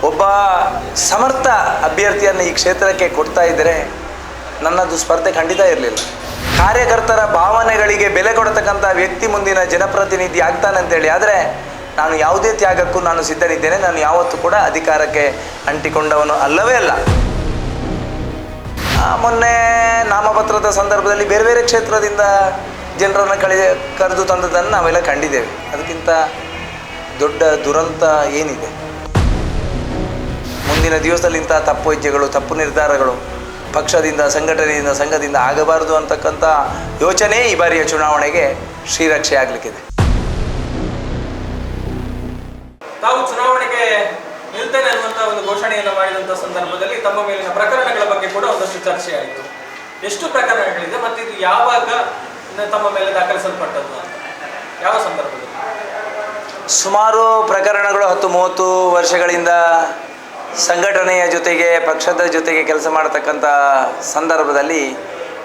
ಒಬ್ಬ ಸಮರ್ಥ ಅಭ್ಯರ್ಥಿಯನ್ನು ಈ ಕ್ಷೇತ್ರಕ್ಕೆ ಕೊಡ್ತಾ ಇದ್ದರೆ ನನ್ನದು ಸ್ಪರ್ಧೆ ಖಂಡಿತ ಇರಲಿಲ್ಲ. ಕಾರ್ಯಕರ್ತರ ಭಾವನೆಗಳಿಗೆ ಬೆಲೆ ಕೊಡತಕ್ಕಂಥ ವ್ಯಕ್ತಿ ಮುಂದಿನ ಜನಪ್ರತಿನಿಧಿ ಆಗ್ತಾನೆ ಅಂತೇಳಿ ಆದರೆ ನಾನು ಯಾವುದೇ ತ್ಯಾಗಕ್ಕೂ ನಾನು ಸಿದ್ಧನಿದ್ದೇನೆ. ನಾನು ಯಾವತ್ತೂ ಕೂಡ ಅಧಿಕಾರಕ್ಕೆ ಅಂಟಿಕೊಂಡವನು ಅಲ್ಲವೇ ಅಲ್ಲ. ಮೊನ್ನೆ ನಾಮಪತ್ರದ ಸಂದರ್ಭದಲ್ಲಿ ಬೇರೆ ಬೇರೆ ಕ್ಷೇತ್ರದಿಂದ ಜನರನ್ನು ಕರೆದು ತಂದದನ್ನು ನಾವೆಲ್ಲ ಕಂಡಿದ್ದೇವೆ. ಅದಕ್ಕಿಂತ ದೊಡ್ಡ ದುರಂತ ಏನಿದೆ? ಮುಂದಿನ ದಿವಸದಲ್ಲಿ ಇಂಥ ತಪ್ಪು ಹೆಜ್ಜೆಗಳು, ತಪ್ಪು ನಿರ್ಧಾರಗಳು ಪಕ್ಷದಿಂದ, ಸಂಘಟನೆಯಿಂದ, ಸಂಘದಿಂದ ಆಗಬಾರದು ಅಂತಕ್ಕಂಥ ಯೋಚನೆ ಈ ಬಾರಿಯ ಚುನಾವಣೆಗೆ ಶ್ರೀರಕ್ಷೆ ಆಗಲಿಕ್ಕಿದೆ. ತಾವು ಚುನಾವಣೆಗೆ ನಿಲ್ತೇನೆ ಅನ್ನುವಂಥ ಒಂದು ಘೋಷಣೆಯನ್ನು ಮಾಡಿದಂಥ ಸಂದರ್ಭದಲ್ಲಿ ತಮ್ಮ ಮೇಲಿನ ಪ್ರಕರಣಗಳ ಬಗ್ಗೆ ಕೂಡ ಒಂದಷ್ಟು ಚರ್ಚೆ ಆಯಿತು. ಎಷ್ಟು ಪ್ರಕರಣಗಳಿದೆ ಮತ್ತು ಇದು ಯಾವಾಗ ತಮ್ಮ ಮೇಲೆ ದಾಖಲಿಸಲ್ಪಟ್ಟದ್ದು ಅಂತ, ಯಾವ ಸಂದರ್ಭದಲ್ಲಿ? ಸುಮಾರು ಪ್ರಕರಣಗಳು 10-30 ವರ್ಷಗಳಿಂದ ಸಂಘಟನೆಯ ಜೊತೆಗೆ, ಪಕ್ಷದ ಜೊತೆಗೆ ಕೆಲಸ ಮಾಡತಕ್ಕಂಥ ಸಂದರ್ಭದಲ್ಲಿ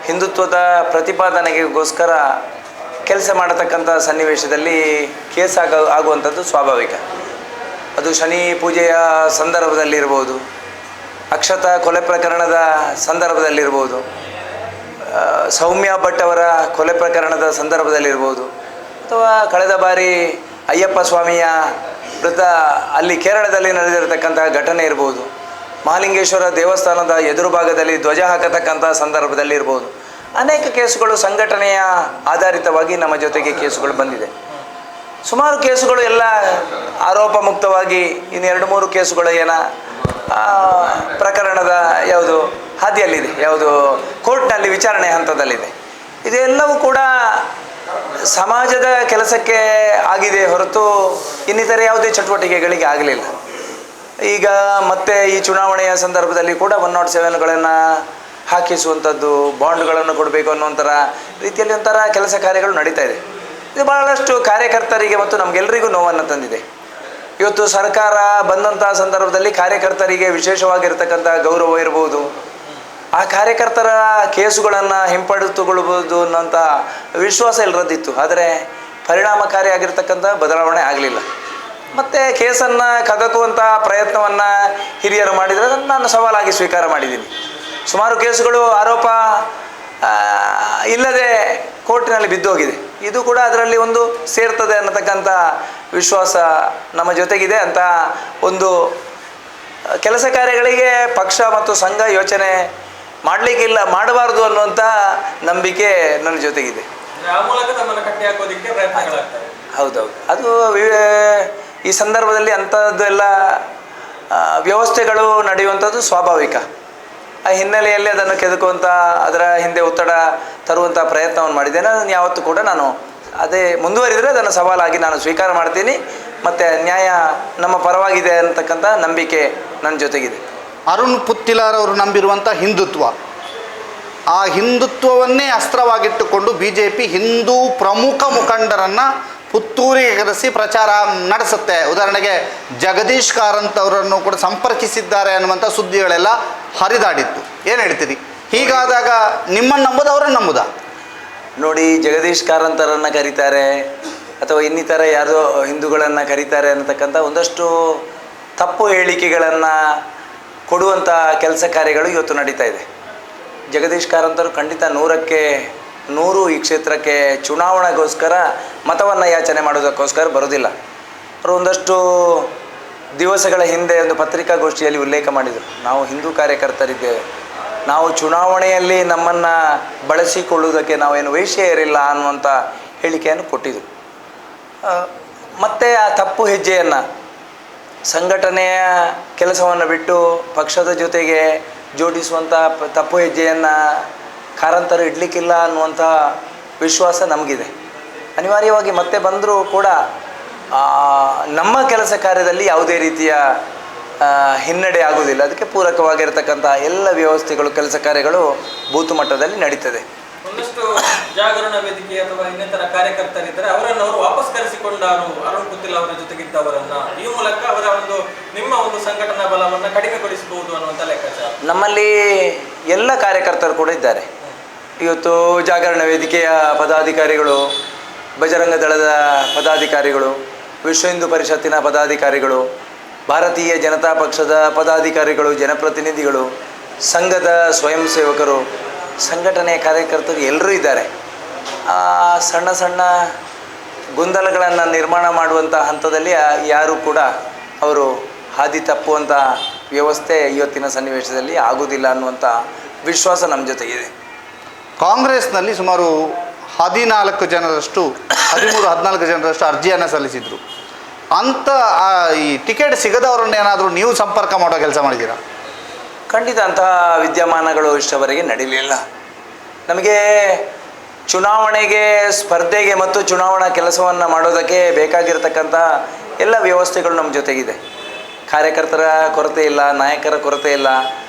ಹಿಂದುತ್ವದ ಪ್ರತಿಪಾದನೆಗೋಸ್ಕರ ಕೆಲಸ ಮಾಡತಕ್ಕಂಥ ಸನ್ನಿವೇಶದಲ್ಲಿ ಕೇಸ್ ಆಗುವಂಥದ್ದು ಸ್ವಾಭಾವಿಕ. ಅದು ಶನಿ ಪೂಜೆಯ ಸಂದರ್ಭದಲ್ಲಿರ್ಬೋದು, ಅಕ್ಷತ ಕೊಲೆ ಪ್ರಕರಣದ ಸಂದರ್ಭದಲ್ಲಿರ್ಬೋದು, ಸೌಮ್ಯ ಭಟ್ ಅವರ ಕೊಲೆ ಪ್ರಕರಣದ ಸಂದರ್ಭದಲ್ಲಿರ್ಬೋದು, ಅಥವಾ ಕಳೆದ ಬಾರಿ ಅಯ್ಯಪ್ಪ ಸ್ವಾಮಿಯ ವೃತ್ತ ಅಲ್ಲಿ ಕೇರಳದಲ್ಲಿ ನಡೆದಿರತಕ್ಕಂಥ ಘಟನೆ ಇರ್ಬೋದು, ಮಹಾಲಿಂಗೇಶ್ವರ ದೇವಸ್ಥಾನದ ಎದುರು ಭಾಗದಲ್ಲಿ ಧ್ವಜ ಹಾಕತಕ್ಕಂಥ ಸಂದರ್ಭದಲ್ಲಿ ಇರ್ಬೋದು. ಅನೇಕ ಕೇಸುಗಳು ಸಂಘಟನೆಯ ಆಧಾರಿತವಾಗಿ ನಮ್ಮ ಜೊತೆಗೆ ಕೇಸುಗಳು ಬಂದಿದೆ. ಸುಮಾರು ಕೇಸುಗಳು ಎಲ್ಲ ಆರೋಪ ಮುಕ್ತವಾಗಿ, ಇನ್ನು 2-3 ಕೇಸುಗಳು ಪ್ರಕರಣದ ಯಾವುದು ಹಾದಿಯಲ್ಲಿದೆ, ಯಾವುದು ಕೋರ್ಟ್ನಲ್ಲಿ ವಿಚಾರಣೆ ಹಂತದಲ್ಲಿದೆ. ಇದೆಲ್ಲವೂ ಕೂಡ ಸಮಾಜದ ಕೆಲಸಕ್ಕೆ ಆಗಿದೆ ಹೊರತು ಇನ್ನಿತರೆ ಯಾವುದೇ ಚಟುವಟಿಕೆಗಳಿಗೆ ಆಗಲಿಲ್ಲ. ಈಗ ಮತ್ತೆ ಈ ಚುನಾವಣೆಯ ಸಂದರ್ಭದಲ್ಲಿ ಕೂಡ 107ಗಳನ್ನು ಹಾಕಿಸುವಂಥದ್ದು, ಬಾಂಡ್ಗಳನ್ನು ಕೊಡಬೇಕು ಅನ್ನುವಂಥ ರೀತಿಯಲ್ಲಿ ಒಂಥರ ಕೆಲಸ ಕಾರ್ಯಗಳು ನಡೀತಾ ಇದೆ. ಇದು ಬಹಳಷ್ಟು ಕಾರ್ಯಕರ್ತರಿಗೆ ಮತ್ತು ನಮಗೆಲ್ಲರಿಗೂ ನೋವನ್ನು ತಂದಿದೆ. ಇವತ್ತು ಸರ್ಕಾರ ಬಂದಂಥ ಸಂದರ್ಭದಲ್ಲಿ ಕಾರ್ಯಕರ್ತರಿಗೆ ವಿಶೇಷವಾಗಿರ್ತಕ್ಕಂಥ ಗೌರವ ಇರ್ಬೋದು, ಆ ಕಾರ್ಯಕರ್ತರ ಕೇಸುಗಳನ್ನು ಹಿಂಪಡೆದುಕೊಳ್ಳಬಹುದು ಅನ್ನೋಂಥ ವಿಶ್ವಾಸ ಇಲ್ಲದಿತ್ತು. ಆದರೆ ಪರಿಣಾಮಕಾರಿಯಾಗಿರ್ತಕ್ಕಂಥ ಬದಲಾವಣೆ ಆಗಲಿಲ್ಲ. ಮತ್ತು ಕೇಸನ್ನು ಕದಕುವಂಥ ಪ್ರಯತ್ನವನ್ನು ಹಿರಿಯರು ಮಾಡಿದರೆ ಅದನ್ನು ನಾನು ಸವಾಲಾಗಿ ಸ್ವೀಕಾರ ಮಾಡಿದ್ದೀನಿ. ಸುಮಾರು ಕೇಸುಗಳು ಆರೋಪ ಇಲ್ಲದೆ ಕೋರ್ಟಿನಲ್ಲಿ ಬಿದ್ದೋಗಿದೆ. ಇದು ಕೂಡ ಅದರಲ್ಲಿ ಒಂದು ಸೇರ್ತದೆ ಅನ್ನತಕ್ಕಂಥ ವಿಶ್ವಾಸ ನಮ್ಮ ಜೊತೆಗಿದೆ. ಅಂತ ಒಂದು ಕೆಲಸ ಕಾರ್ಯಗಳಿಗೆ ಪಕ್ಷ ಮತ್ತು ಸಂಘ ಯೋಚನೆ ಮಾಡಲಿಕ್ಕಿಲ್ಲ, ಮಾಡಬಾರ್ದು ಅನ್ನುವಂಥ ನಂಬಿಕೆ ನನ್ನ ಜೊತೆಗಿದೆ. ಹೌದೌದು, ಅದು ಈ ಸಂದರ್ಭದಲ್ಲಿ ಅಂಥದ್ದೆಲ್ಲ ವ್ಯವಸ್ಥೆಗಳು ನಡೆಯುವಂಥದ್ದು ಸ್ವಾಭಾವಿಕ. ಆ ಹಿನ್ನೆಲೆಯಲ್ಲಿ ಅದನ್ನು ಕೆದಕುವಂಥ, ಅದರ ಹಿಂದೆ ಒತ್ತಡ ತರುವಂಥ ಪ್ರಯತ್ನವನ್ನು ಮಾಡಿದ್ದೇನೆ. ಅದನ್ನು ಯಾವತ್ತೂ ಕೂಡ ನಾನು ಅದೇ ಮುಂದುವರಿದರೆ ಅದನ್ನು ಸವಾಲಾಗಿ ನಾನು ಸ್ವೀಕಾರ ಮಾಡ್ತೀನಿ. ಮತ್ತು ನ್ಯಾಯ ನಮ್ಮ ಪರವಾಗಿದೆ ಅಂತಕ್ಕಂಥ ನಂಬಿಕೆ ನನ್ನ ಜೊತೆಗಿದೆ. ಅರುಣ್ ಪುತ್ತಿಲಾರ್ ಅವರು ನಂಬಿರುವಂಥ ಹಿಂದುತ್ವ, ಆ ಹಿಂದುತ್ವವನ್ನೇ ಅಸ್ತ್ರವಾಗಿಟ್ಟುಕೊಂಡು BJP ಹಿಂದೂ ಪ್ರಮುಖ ಮುಖಂಡರನ್ನು ಪುತ್ತೂರಿಗೆ ಕರೆಸಿ ಪ್ರಚಾರ ನಡೆಸುತ್ತೆ. ಉದಾಹರಣೆಗೆ ಜಗದೀಶ್ ಕಾರಂತ್ ಅವರನ್ನು ಕೂಡ ಸಂಪರ್ಕಿಸಿದ್ದಾರೆ ಅನ್ನುವಂಥ ಸುದ್ದಿಗಳೆಲ್ಲ ಹರಿದಾಡಿತ್ತು. ಏನು ಹೇಳ್ತೀರಿ? ಹೀಗಾದಾಗ ನಿಮ್ಮನ್ನು ನಂಬುದು, ಅವರನ್ನು ನಂಬುದಾ? ನೋಡಿ, ಜಗದೀಶ್ ಕಾರಂತರನ್ನು ಕರೀತಾರೆ ಅಥವಾ ಇನ್ನಿತರ ಯಾರೋ ಹಿಂದೂಗಳನ್ನು ಕರೀತಾರೆ ಅನ್ನತಕ್ಕಂಥ ಒಂದಷ್ಟು ತಪ್ಪು ಹೇಳಿಕೆಗಳನ್ನು ಕೊಡುವಂಥ ಕೆಲಸ ಕಾರ್ಯಗಳು ಇವತ್ತು ನಡೀತಾ ಇದೆ. ಜಗದೀಶ್ ಕಾರಂತರು ಖಂಡಿತ 100ಕ್ಕೆ 100 ಈ ಕ್ಷೇತ್ರಕ್ಕೆ ಚುನಾವಣೆಗೋಸ್ಕರ ಮತವನ್ನು ಯಾಚನೆ ಮಾಡೋದಕ್ಕೋಸ್ಕರ ಬರೋದಿಲ್ಲ. ಅವರು ಒಂದಷ್ಟು ದಿವಸಗಳ ಹಿಂದೆ ಒಂದು ಪತ್ರಿಕಾಗೋಷ್ಠಿಯಲ್ಲಿ ಉಲ್ಲೇಖ ಮಾಡಿದರು, ನಾವು ಹಿಂದೂ ಕಾರ್ಯಕರ್ತರಿದ್ದೇವೆ, ನಾವು ಚುನಾವಣೆಯಲ್ಲಿ ನಮ್ಮನ್ನು ಬಳಸಿಕೊಳ್ಳುವುದಕ್ಕೆ ನಾವೇನು ವೇಶ್ಯೆಯರಿಲ್ಲ ಅನ್ನುವಂಥ ಹೇಳಿಕೆಯನ್ನು ಕೊಟ್ಟಿದ್ದರು. ಮತ್ತು ಆ ತಪ್ಪು ಹೆಜ್ಜೆಯನ್ನು, ಸಂಘಟನೆಯ ಕೆಲಸವನ್ನು ಬಿಟ್ಟು ಪಕ್ಷದ ಜೊತೆಗೆ ಜೋಡಿಸುವಂಥ ತಪ್ಪು ಹೆಜ್ಜೆಯನ್ನು ಕಾರಂತರು ಇಡಲಿಕ್ಕಿಲ್ಲ ಅನ್ನುವಂಥ ವಿಶ್ವಾಸ ನಮಗಿದೆ. ಅನಿವಾರ್ಯವಾಗಿ ಮತ್ತೆ ಬಂದರೂ ಕೂಡ ನಮ್ಮ ಕೆಲಸ ಕಾರ್ಯದಲ್ಲಿ ಯಾವುದೇ ರೀತಿಯ ಹಿನ್ನಡೆ ಆಗುವುದಿಲ್ಲ. ಅದಕ್ಕೆ ಪೂರಕವಾಗಿರತಕ್ಕಂಥ ಎಲ್ಲ ವ್ಯವಸ್ಥೆಗಳು, ಕೆಲಸ ಕಾರ್ಯಗಳು ಬೂತು ಮಟ್ಟದಲ್ಲಿ ನಡೀತದೆ. ಒಂದಷ್ಟು ಜಾಗರಣ ವೇದಿಕೆ ಅಥವಾ ಇನ್ನಿತರ ಕಾರ್ಯಕರ್ತರಿದ್ದರೆ ಅವರನ್ನು ಅವರು ವಾಪಸ್ ಕರೆಸಿಕೊಂಡರು. ಅರುಣ್ ಪುತ್ತಿಲ್ ಅವರ ಜೊತೆಗಿದ್ದವರನ್ನ ಈ ಮೂಲಕ ಅವರ ನಿಮ್ಮ ಸಂಘಟನಾ ಬಲವನ್ನು ಕಡಿಮೆಗೊಳಿಸಬಹುದು ಅನ್ನುವಂಥ ಲೆಕ್ಕಾಚಾರ ನಮ್ಮಲ್ಲಿ ಎಲ್ಲ ಕಾರ್ಯಕರ್ತರು ಕೂಡ ಇದ್ದಾರೆ. ಇವತ್ತು ಜಾಗರಣ ವೇದಿಕೆಯ ಪದಾಧಿಕಾರಿಗಳು, ಬಜರಂಗ ದಳದ ಪದಾಧಿಕಾರಿಗಳು, ವಿಶ್ವ ಹಿಂದೂ ಪರಿಷತ್ತಿನ ಪದಾಧಿಕಾರಿಗಳು, ಭಾರತೀಯ ಜನತಾ ಪಕ್ಷದ ಪದಾಧಿಕಾರಿಗಳು, ಜನಪ್ರತಿನಿಧಿಗಳು, ಸಂಘದ ಸ್ವಯಂ ಸೇವಕರು, ಸಂಘಟನೆಯ ಕಾರ್ಯಕರ್ತರು ಎಲ್ಲರೂ ಇದ್ದಾರೆ. ಸಣ್ಣ ಸಣ್ಣ ಗೊಂದಲಗಳನ್ನು ನಿರ್ಮಾಣ ಮಾಡುವಂಥ ಹಂತದಲ್ಲಿ ಯಾರೂ ಕೂಡ ಅವರು ಹಾದಿ ತಪ್ಪುವಂಥ ವ್ಯವಸ್ಥೆ ಇವತ್ತಿನ ಸನ್ನಿವೇಶದಲ್ಲಿ ಆಗುವುದಿಲ್ಲ ಅನ್ನುವಂಥ ವಿಶ್ವಾಸ ನಮ್ಮ ಜೊತೆಗಿದೆ. ಕಾಂಗ್ರೆಸ್ನಲ್ಲಿ ಸುಮಾರು 14 ಜನರಷ್ಟು 14 ಜನರಷ್ಟು ಅರ್ಜಿಯನ್ನು ಸಲ್ಲಿಸಿದರು. ಅಂಥ ಈ ಟಿಕೆಟ್ ಸಿಗದವರನ್ನು ಏನಾದರೂ ನೀವು ಸಂಪರ್ಕ ಮಾಡೋ ಕೆಲಸ ಮಾಡಿದ್ದೀರಾ? ಖಂಡಿತ ಅಂತಹ ವಿದ್ಯಮಾನಗಳು ಇಷ್ಟವರೆಗೆ ನಡೀಲಿಲ್ಲ. ನಮಗೆ ಚುನಾವಣೆಗೆ, ಸ್ಪರ್ಧೆಗೆ ಮತ್ತು ಚುನಾವಣಾ ಕೆಲಸವನ್ನು ಮಾಡೋದಕ್ಕೆ ಬೇಕಾಗಿರತಕ್ಕಂಥ ಎಲ್ಲ ವ್ಯವಸ್ಥೆಗಳು ನಮ್ಮ ಜೊತೆಗಿದೆ. ಕಾರ್ಯಕರ್ತರ ಕೊರತೆ ಇಲ್ಲ, ನಾಯಕರ ಕೊರತೆ ಇಲ್ಲ.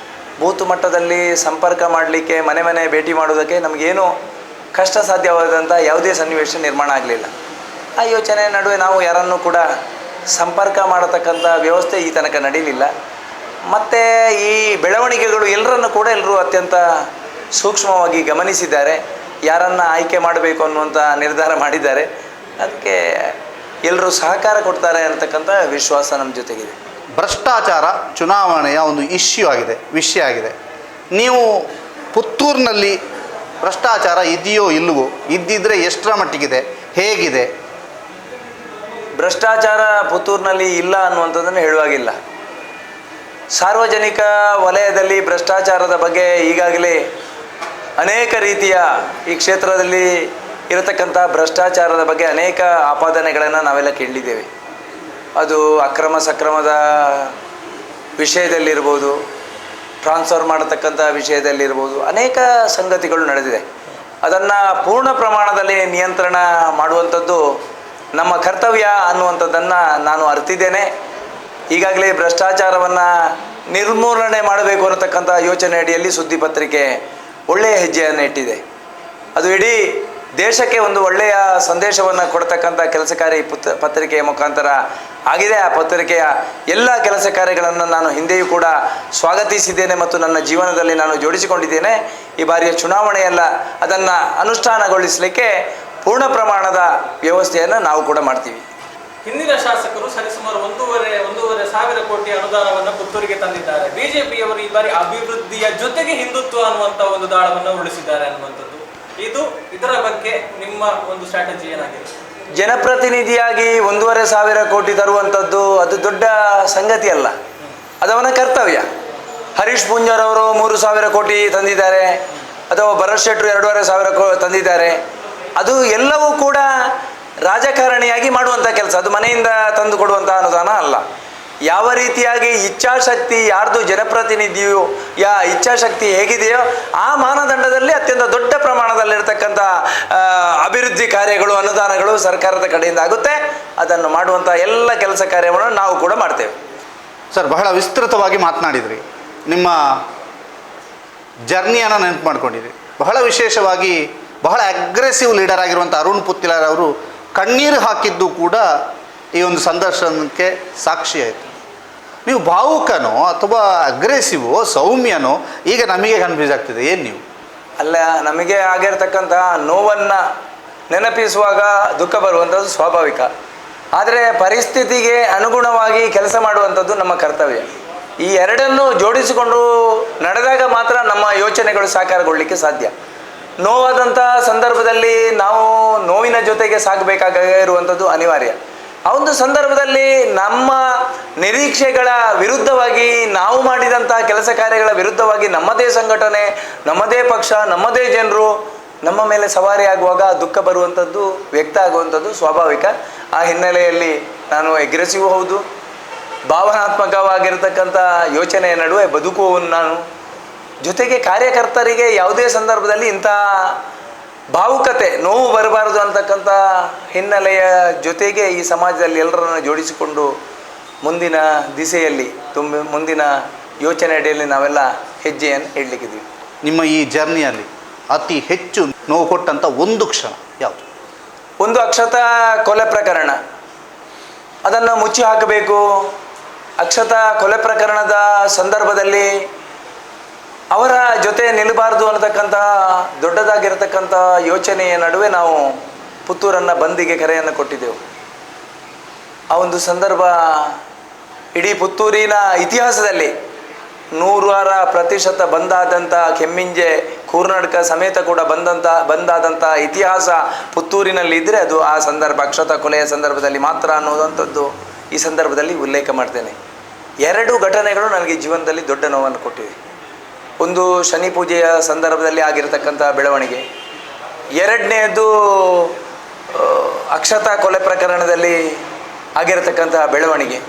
ಬೂತ್ ಮಟ್ಟದಲ್ಲಿ ಸಂಪರ್ಕ ಮಾಡಲಿಕ್ಕೆ, ಮನೆ ಮನೆ ಭೇಟಿ ಮಾಡೋದಕ್ಕೆ ನಮಗೇನು ಕಷ್ಟ ಸಾಧ್ಯವಾದಂಥ ಯಾವುದೇ ಸನ್ನಿವೇಶ ನಿರ್ಮಾಣ ಆಗಲಿಲ್ಲ. ಆ ಯೋಚನೆ ನಡುವೆ ನಾವು ಯಾರನ್ನೂ ಕೂಡ ಸಂಪರ್ಕ ಮಾಡತಕ್ಕಂಥ ವ್ಯವಸ್ಥೆ ಈ ತನಕ ನಡೀಲಿಲ್ಲ. ಮತ್ತು ಈ ಬೆಳವಣಿಗೆಗಳು ಎಲ್ಲರೂ ಅತ್ಯಂತ ಸೂಕ್ಷ್ಮವಾಗಿ ಗಮನಿಸಿದ್ದಾರೆ. ಯಾರನ್ನು ಆಯ್ಕೆ ಮಾಡಬೇಕು ಅನ್ನುವಂಥ ನಿರ್ಧಾರ ಮಾಡಿದ್ದಾರೆ. ಅದಕ್ಕೆ ಎಲ್ಲರೂ ಸಹಕಾರ ಕೊಡ್ತಾರೆ ಅಂತಕ್ಕಂಥ ವಿಶ್ವಾಸ ನಮ್ಮ ಜೊತೆಗಿದೆ. ಭ್ರಷ್ಟಾಚಾರ ಚುನಾವಣೆಯ ಒಂದು ವಿಷಯ ಆಗಿದೆ. ನೀವು ಪುತ್ತೂರಿನಲ್ಲಿ ಭ್ರಷ್ಟಾಚಾರ ಇದೆಯೋ ಇಲ್ಲವೋ, ಇದ್ದಿದ್ರೆ ಎಷ್ಟರ ಮಟ್ಟಿಗಿದೆ, ಹೇಗಿದೆ? ಭ್ರಷ್ಟಾಚಾರ ಪುತ್ತೂರಿನಲ್ಲಿ ಇಲ್ಲ ಅನ್ನುವಂಥದ್ದನ್ನು ಹೇಳುವಾಗಿಲ್ಲ. ಸಾರ್ವಜನಿಕ ವಲಯದಲ್ಲಿ ಭ್ರಷ್ಟಾಚಾರದ ಬಗ್ಗೆ ಈಗಾಗಲೇ ಅನೇಕ ರೀತಿಯ ಈ ಕ್ಷೇತ್ರದಲ್ಲಿ ಇರತಕ್ಕಂಥ ಭ್ರಷ್ಟಾಚಾರದ ಬಗ್ಗೆ ಅನೇಕ ಆಪಾದನೆಗಳನ್ನು ನಾವೆಲ್ಲ ಕೇಳಿದ್ದೇವೆ. ಅದು ಅಕ್ರಮ ಸಕ್ರಮದ ವಿಷಯದಲ್ಲಿರ್ಬೋದು, ಟ್ರಾನ್ಸ್ಫರ್ ಮಾಡತಕ್ಕಂಥ ವಿಷಯದಲ್ಲಿರ್ಬೋದು, ಅನೇಕ ಸಂಗತಿಗಳು ನಡೆದಿದೆ. ಅದನ್ನು ಪೂರ್ಣ ಪ್ರಮಾಣದಲ್ಲಿ ನಿಯಂತ್ರಣ ಮಾಡುವಂಥದ್ದು ನಮ್ಮ ಕರ್ತವ್ಯ ಅನ್ನುವಂಥದ್ದನ್ನು ನಾನು ಅರಿತಿದ್ದೇನೆ. ಈಗಾಗಲೇ ಭ್ರಷ್ಟಾಚಾರವನ್ನು ನಿರ್ಮೂಲನೆ ಮಾಡಬೇಕು ಅನ್ನತಕ್ಕಂಥ ಯೋಚನೆ ಅಡಿಯಲ್ಲಿ ಸುದ್ದಿ ಪತ್ರಿಕೆ ಒಳ್ಳೆಯ ಹೆಜ್ಜೆಯನ್ನು ಇಟ್ಟಿದೆ. ಅದು ಇಡೀ ದೇಶಕ್ಕೆ ಒಂದು ಒಳ್ಳೆಯ ಸಂದೇಶವನ್ನು ಕೊಡ್ತಕ್ಕಂಥ ಕೆಲಸ ಕಾರ್ಯ ಪತ್ರಿಕೆಯ ಮುಖಾಂತರ ಆಗಿದೆ. ಆ ಪತ್ರಿಕೆಯ ಎಲ್ಲ ಕೆಲಸ ಕಾರ್ಯಗಳನ್ನು ನಾನು ಹಿಂದೆಯೂ ಕೂಡ ಸ್ವಾಗತಿಸಿದ್ದೇನೆ ಮತ್ತು ನನ್ನ ಜೀವನದಲ್ಲಿ ನಾನು ಜೋಡಿಸಿಕೊಂಡಿದ್ದೇನೆ. ಈ ಬಾರಿಯ ಚುನಾವಣೆಯಲ್ಲ, ಅದನ್ನು ಅನುಷ್ಠಾನಗೊಳಿಸಲಿಕ್ಕೆ ಪೂರ್ಣ ಪ್ರಮಾಣದ ವ್ಯವಸ್ಥೆಯನ್ನು ನಾವು ಕೂಡ ಮಾಡ್ತೀವಿ. ಹಿಂದಿನ ಶಾಸಕರು ಸರಿಸುಮಾರು 1.5 ಸಾವಿರ ಕೋಟಿ ಅನುದಾನವನ್ನು ಪುತ್ತೂರಿಗೆ ತಂದಿದ್ದಾರೆ. ಬಿಜೆಪಿಯವರು ಈ ಬಾರಿ ಅಭಿವೃದ್ಧಿಯ ಜೊತೆಗೆ ಹಿಂದುತ್ವ ಅನ್ನುವಂಥ ಒಂದು ದಾಳವನ್ನು ಉಳಿಸಿದ್ದಾರೆ ಅನ್ನುವಂಥದ್ದು. ಇದರ ಬಗ್ಗೆ ನಿಮ್ಮ ಒಂದು ಸ್ಟ್ರಾಟಜಿ ಏನಾಗಿದೆ? ಜನಪ್ರತಿನಿಧಿಯಾಗಿ 1.5 ಸಾವಿರ ಕೋಟಿ ತರುವಂಥದ್ದು ಅದು ದೊಡ್ಡ ಸಂಗತಿ ಅಲ್ಲ, ಅದವನ ಕರ್ತವ್ಯ. ಹರೀಶ್ ಪೂಂಜಾರವರು 3,000 ಕೋಟಿ ತಂದಿದ್ದಾರೆ, ಅಥವಾ ಭರತ್ ಶೆಟ್ಟರು 2.5 ಸಾವಿರ ತಂದಿದ್ದಾರೆ. ಅದು ಎಲ್ಲವೂ ಕೂಡ ರಾಜಕಾರಣಿಯಾಗಿ ಮಾಡುವಂಥ ಕೆಲಸ, ಅದು ಮನೆಯಿಂದ ತಂದು ಕೊಡುವಂಥ ಅನುದಾನ ಅಲ್ಲ. ಯಾವ ರೀತಿಯಾಗಿ ಇಚ್ಛಾಶಕ್ತಿ ಯಾರ್ದು ಜನಪ್ರತಿನಿಧಿಯು ಇಚ್ಛಾಶಕ್ತಿ ಹೇಗಿದೆಯೋ ಆ ಮಾನದಂಡದಲ್ಲಿ ಅತ್ಯಂತ ದೊಡ್ಡ ಪ್ರಮಾಣದಲ್ಲಿರ್ತಕ್ಕಂಥ ಅಭಿವೃದ್ಧಿ ಕಾರ್ಯಗಳು, ಅನುದಾನಗಳು ಸರ್ಕಾರದ ಕಡೆಯಿಂದ ಆಗುತ್ತೆ. ಅದನ್ನು ಮಾಡುವಂಥ ಎಲ್ಲ ಕೆಲಸ ಕಾರ್ಯವನ್ನು ನಾವು ಕೂಡ ಮಾಡ್ತೇವೆ. ಸರ್, ಬಹಳ ವಿಸ್ತೃತವಾಗಿ ಮಾತನಾಡಿದ್ರಿ. ನಿಮ್ಮ ಜರ್ನಿಯನ್ನು ನೆನಪು ಮಾಡ್ಕೊಂಡಿದ್ರಿ. ಬಹಳ ವಿಶೇಷವಾಗಿ ಬಹಳ ಅಗ್ರೆಸಿವ್ ಲೀಡರ್ ಆಗಿರುವಂಥ ಅರುಣ್ ಪುತ್ತಿಲಾರ್ ಅವರು ಕಣ್ಣೀರು ಹಾಕಿದ್ದು ಕೂಡ ಈ ಒಂದು ಸಂದರ್ಶನಕ್ಕೆ ಸಾಕ್ಷಿಯಾಯಿತು. ನೀವು ಭಾವುಕನೋ ಅಥವಾ ಅಗ್ರೆಸಿವೋ ಸೌಮ್ಯನೋ ಈಗ ನಮಗೆ ಕನ್ಫ್ಯೂಸ್ ಆಗ್ತಿದೆ. ಏನು ನೀವು? ಅಲ್ಲ, ನಮಗೆ ಆಗಿರ್ತಕ್ಕಂಥ ನೋವನ್ನು ನೆನಪಿಸುವಾಗ ದುಃಖ ಬರುವಂಥದ್ದು ಸ್ವಾಭಾವಿಕ. ಆದರೆ ಪರಿಸ್ಥಿತಿಗೆ ಅನುಗುಣವಾಗಿ ಕೆಲಸ ಮಾಡುವಂಥದ್ದು ನಮ್ಮ ಕರ್ತವ್ಯ. ಈ ಎರಡನ್ನೂ ಜೋಡಿಸಿಕೊಂಡು ನಡೆದಾಗ ಮಾತ್ರ ನಮ್ಮ ಯೋಚನೆಗಳು ಸಾಕಾರಗೊಳ್ಳಲಿಕ್ಕೆ ಸಾಧ್ಯ. ನೋವಾದಂಥ ಸಂದರ್ಭದಲ್ಲಿ ನಾವು ನೋವಿನ ಜೊತೆಗೆ ಸಾಗಬೇಕಾಗಿರುವಂಥದ್ದು ಅನಿವಾರ್ಯ. ಆ ಒಂದು ಸಂದರ್ಭದಲ್ಲಿ ನಮ್ಮ ನಿರೀಕ್ಷೆಗಳ ವಿರುದ್ಧವಾಗಿ, ನಾವು ಮಾಡಿದಂಥ ಕೆಲಸ ಕಾರ್ಯಗಳ ವಿರುದ್ಧವಾಗಿ ನಮ್ಮದೇ ಸಂಘಟನೆ, ನಮ್ಮದೇ ಪಕ್ಷ, ನಮ್ಮದೇ ಜನರು ನಮ್ಮ ಮೇಲೆ ಸವಾರಿ ಆಗುವಾಗ ದುಃಖ ಬರುವಂಥದ್ದು, ವ್ಯಕ್ತ ಆಗುವಂಥದ್ದು ಸ್ವಾಭಾವಿಕ. ಆ ಹಿನ್ನೆಲೆಯಲ್ಲಿ ನಾನು ಅಗ್ರೆಸಿವ್ ಹೌದು, ಭಾವನಾತ್ಮಕವಾಗಿರ್ತಕ್ಕಂಥ ಯೋಚನೆಯ ನಡುವೆ ಬದುಕುವವನು ನಾನು. ಜೊತೆಗೆ ಕಾರ್ಯಕರ್ತರಿಗೆ ಯಾವುದೇ ಸಂದರ್ಭದಲ್ಲಿ ಇಂಥ ಭಾವುಕತೆ, ನೋವು ಬರಬಾರದು ಅಂತಕ್ಕಂಥ ಹಿನ್ನೆಲೆಯ ಜೊತೆಗೆ ಈ ಸಮಾಜದಲ್ಲಿ ಎಲ್ಲರನ್ನು ಜೋಡಿಸಿಕೊಂಡು ಮುಂದಿನ ದಿಸೆಯಲ್ಲಿ ಮುಂದಿನ ಯೋಚನೆ ಅಡಿಯಲ್ಲಿ ನಾವೆಲ್ಲ ಹೆಜ್ಜೆಯನ್ನು ಇಡಲಿಕ್ಕಿದ್ದೀವಿ. ನಿಮ್ಮ ಈ ಜರ್ನಿಯಲ್ಲಿ ಅತಿ ಹೆಚ್ಚು ನೋವು ಕೊಟ್ಟಂಥ ಒಂದು ಕ್ಷಣ ಯಾವುದು? ಒಂದು ಅಕ್ಷತಾ ಕೊಲೆ ಪ್ರಕರಣ. ಅದನ್ನು ಮುಚ್ಚಿ ಹಾಕಬೇಕು. ಅಕ್ಷತಾ ಕೊಲೆ ಪ್ರಕರಣದ ಸಂದರ್ಭದಲ್ಲಿ ಅವರ ಜೊತೆ ನಿಲ್ಲಬಾರ್ದು ಅನ್ನತಕ್ಕಂಥ ದೊಡ್ಡದಾಗಿರತಕ್ಕಂಥ ಯೋಚನೆಯ ನಡುವೆ ನಾವು ಪುತ್ತೂರನ್ನು ಬಂದಿಗೆ ಕರೆಯನ್ನು ಕೊಟ್ಟಿದ್ದೆವು. ಆ ಒಂದು ಸಂದರ್ಭ ಇಡೀ ಪುತ್ತೂರಿನ ಇತಿಹಾಸದಲ್ಲಿ 100% ಬಂದಾದಂಥ ಕೆಮ್ಮಿಂಜೆ ಕೂರ್ನಾಟಕ ಸಮೇತ ಕೂಡ ಬಂದಾದಂಥ ಇತಿಹಾಸ ಪುತ್ತೂರಿನಲ್ಲಿ ಇದ್ದರೆ ಅದು ಆ ಸಂದರ್ಭ ಅಕ್ಷತಾ ಕೊಲೆಯ ಸಂದರ್ಭದಲ್ಲಿ ಮಾತ್ರ ಅನ್ನೋದಂಥದ್ದು ಈ ಸಂದರ್ಭದಲ್ಲಿ ಉಲ್ಲೇಖ ಮಾಡ್ತೇನೆ. 2 ಘಟನೆಗಳು ನನಗೆ ಜೀವನದಲ್ಲಿ ದೊಡ್ಡ ನೋವನ್ನು ಕೊಟ್ಟಿವೆ. ಒಂದು ಶನಿ ಪೂಜೆಯ ಸಂದರ್ಭದಲ್ಲಿ ಆಗಿರತಕ್ಕಂಥ ಬೆಳವಣಿಗೆ, 2ನೇದು ಅಕ್ಷತಾ ಕೊಲೆ ಪ್ರಕರಣದಲ್ಲಿ ಆಗಿರತಕ್ಕಂಥ ಬೆಳವಣಿಗೆ,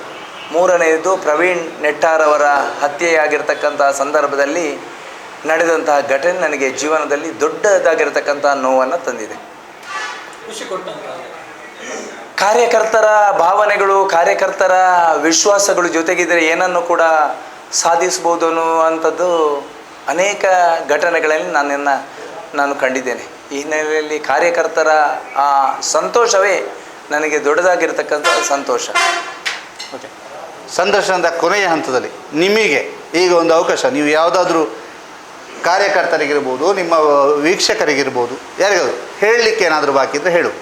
3ನೇದು ಪ್ರವೀಣ್ ನೆಟ್ಟಾರ್ ಅವರ ಹತ್ಯೆಯಾಗಿರ್ತಕ್ಕಂಥ ಸಂದರ್ಭದಲ್ಲಿ ನಡೆದಂತಹ ಘಟನೆ ನನಗೆ ಜೀವನದಲ್ಲಿ ದೊಡ್ಡದಾಗಿರತಕ್ಕಂಥ ನೋವನ್ನು ತಂದಿದೆ. ಖುಷಿ ಕೊಟ್ಟಂತ ಕಾರ್ಯಕರ್ತರ ಭಾವನೆಗಳು, ಕಾರ್ಯಕರ್ತರ ವಿಶ್ವಾಸಗಳು ಜೊತೆಗಿದ್ದರೆ ಏನನ್ನು ಕೂಡ ಸಾಧಿಸ್ಬೋದು ಅನ್ನುವಂಥದ್ದು ಅನೇಕ ಘಟನೆಗಳಲ್ಲಿ ನಾನು ಕಂಡಿದ್ದೇನೆ. ಈ ಹಿನ್ನೆಲೆಯಲ್ಲಿ ಕಾರ್ಯಕರ್ತರ ಆ ಸಂತೋಷವೇ ನನಗೆ ದೊಡ್ಡದಾಗಿರ್ತಕ್ಕಂಥ ಸಂತೋಷ. ಓಕೆ, ಸಂದರ್ಶನದ ಕೊನೆಯ ಹಂತದಲ್ಲಿ ನಿಮಗೆ ಈಗ ಒಂದು ಅವಕಾಶ, ನೀವು ಯಾವುದಾದ್ರೂ ಕಾರ್ಯಕರ್ತರಿಗಿರ್ಬೋದು, ನಿಮ್ಮ ವೀಕ್ಷಕರಿಗಿರ್ಬೋದು, ಯಾರಿಗಾದ್ರು ಹೇಳಲಿಕ್ಕೆ ಏನಾದರೂ ಬಾಕಿ ಇದ್ದರೆ ಹೇಳು.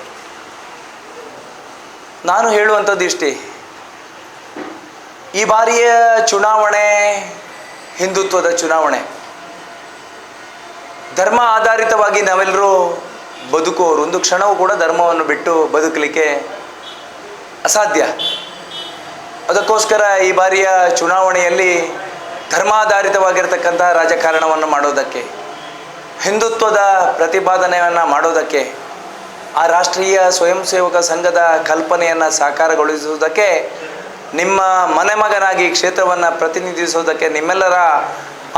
ನಾನು ಹೇಳುವಂಥದ್ದು ಇಷ್ಟೇ, ಈ ಬಾರಿಯ ಚುನಾವಣೆ ಹಿಂದುತ್ವದ ಚುನಾವಣೆ. ಧರ್ಮ ಆಧಾರಿತವಾಗಿ ನಾವೆಲ್ಲರೂ ಬದುಕುವವರು, ಒಂದು ಕ್ಷಣವೂ ಕೂಡ ಧರ್ಮವನ್ನು ಬಿಟ್ಟು ಬದುಕಲಿಕ್ಕೆ ಅಸಾಧ್ಯ. ಅದಕ್ಕೋಸ್ಕರ ಈ ಬಾರಿಯ ಚುನಾವಣೆಯಲ್ಲಿ ಧರ್ಮಾಧಾರಿತವಾಗಿರ್ತಕ್ಕಂಥ ರಾಜಕಾರಣವನ್ನು ಮಾಡೋದಕ್ಕೆ, ಹಿಂದುತ್ವದ ಪ್ರತಿಪಾದನೆಯನ್ನು ಮಾಡೋದಕ್ಕೆ, ಆ ರಾಷ್ಟ್ರೀಯ ಸ್ವಯಂ ಸೇವಕ ಸಂಘದ ಕಲ್ಪನೆಯನ್ನು ಸಾಕಾರಗೊಳಿಸುವುದಕ್ಕೆ, ನಿಮ್ಮ ಮನೆ ಮಗನಾಗಿ ಕ್ಷೇತ್ರವನ್ನು ಪ್ರತಿನಿಧಿಸುವುದಕ್ಕೆ ನಿಮ್ಮೆಲ್ಲರ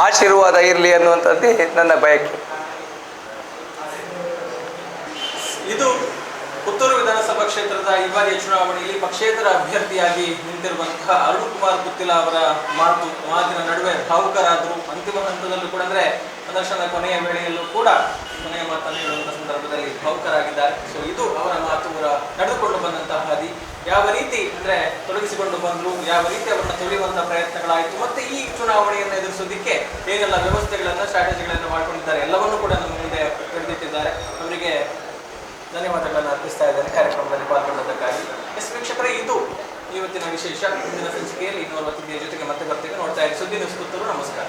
ಆಶೀರ್ವಾದ ಇರಲಿ ಅನ್ನುವಂಥದ್ದೇ ನನ್ನ ಬಯಕೆ. ಇದು ಪುತ್ತೂರು ವಿಧಾನಸಭಾ ಕ್ಷೇತ್ರದ ಈ ಬಾರಿಯ ಚುನಾವಣೆಯಲ್ಲಿ ಪಕ್ಷೇತರ ಅಭ್ಯರ್ಥಿಯಾಗಿ ನಿಂತಿರುವಂತಹ ಅರುಣ್ ಕುಮಾರ್ ಪುತ್ತಿಲ ಅವರ ಮಾತಿನ ನಡುವೆ ಭಾವುಕರಾದರು. ಅಂತಿಮ ಹಂತದಲ್ಲೂ ಕೂಡ ಅಂದರೆ ಪ್ರದರ್ಶನದ ಕೊನೆಯ ವೇಳೆಯಲ್ಲೂ ಕೂಡ ಕೊನೆಯ ಮಾತನ್ನು ಹೇಳುವಂತಹ ಸಂದರ್ಭದಲ್ಲಿ ಭಾವುಕರಾಗಿದ್ದಾರೆ. ಸೊ ಇದು ಅವರ ಮಾತು, ಅವರ ನಡೆದುಕೊಂಡು ಬಂದಂತಹ ಹಾದಿ, ಯಾವ ರೀತಿ ಅಂದರೆ ತೊಡಗಿಸಿಕೊಂಡು ಬಂದರು, ಯಾವ ರೀತಿ ಅವರನ್ನು ತುಳಿಯುವಂತಹ ಪ್ರಯತ್ನಗಳಾಯಿತು, ಮತ್ತೆ ಈ ಚುನಾವಣೆಯನ್ನು ಎದುರಿಸೋದಕ್ಕೆ ಏನೆಲ್ಲ ವ್ಯವಸ್ಥೆಗಳನ್ನು, ಸ್ಟ್ರಾಟಜಿಗಳನ್ನು ಮಾಡಿಕೊಂಡಿದ್ದಾರೆ, ಎಲ್ಲವನ್ನೂ ಕೂಡ ನಮ್ಮ ಮುಂದೆ ಹಿಡಿದಿಟ್ಟಿದ್ದಾರೆ. ಅವರಿಗೆ ಧನ್ಯವಾದಗಳನ್ನು ಅರ್ಪಿಸ್ತಾ ಇದ್ದೇನೆ ಕಾರ್ಯಕ್ರಮದಲ್ಲಿ ಪಾಲ್ಗೊಂಡದಕ್ಕಾಗಿ. ವೀಕ್ಷಕರೇ, ಇದು ಇವತ್ತಿನ ವಿಶೇಷ. ಮುಂದಿನ ಸಂಚಿಕೆಯಲ್ಲಿ ಇನ್ನೋರ್ವ ಅತಿಥಿಯ ಜೊತೆಗೆ ಮತ್ತೆ ಬರ್ತೇವೆ. ನೋಡ್ತಾ ಇರಿ ಸುದ್ದಿ ನ್ಯೂಸ್ ಪುತ್ತೂರು. ನಮಸ್ಕಾರ.